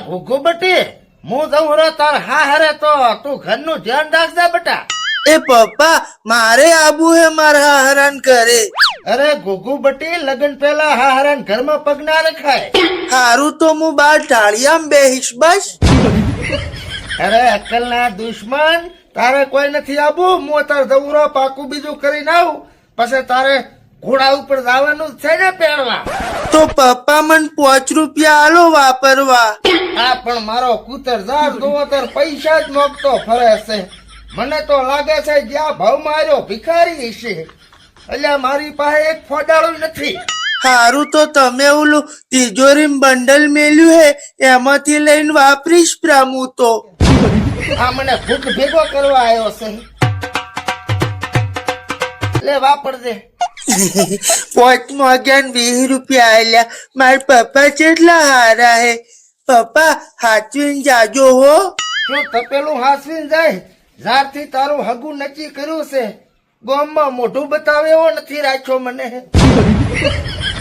ઘુઘુ બટી હું જઉં રો તાર હા હરે તો તું ઘરનું ધ્યાન રાખજે બેટા. એ પપ્પા મારે આબુ હે મારા હરાન કરે. અરે ઘુઘુ બટી લગ્ન પહેલા હા હરાન ઘરમાં પગ ના રખાય. હારું તો હું બાર ટાળિયામાં બેહીશ બસ. અરે અક્કલ ના દુશ્મન તારે કોઈ નથી આબુ. હું તાર જઉં રો પાકું બીજું કરીને આવું પછી તારે ઘોડા ઉપર જવાનું જ છે ને પહેરવા. તો પપ્પા મને 5 રૂપિયા આલો વાપરવા. હા પણ મારો કૂતર જાર જોવો તાર પૈસા જ મોકતો ફરે છે. મને તો લાગે છે જ્યાં ભાવ માર્યો ભિખારી છે. એટલે મારી પાસે એક ફોડાળું નથી. હારું તો તમે ઓલું તિજોરી બંડલ મેલ્યું હે એમાંથી લઈને વાપરીશ પ્રામુ તો. આ મને ભૂખ ભેગો કરવા આવ્યો છે. લે વાપરજે. 5 વાગ્યા 20 રૂપિયા આલ્યા. મારા પપ્પા કેટલા હારા હે. પપ્પા હાચવીને જાજો હો. શું તપેલું હાસવીને જાય? જ્યારથી તારું હગું નક્કી કર્યું છે ગામમાં મોઢું બતાવે એવો નથી રાખ્યો મને.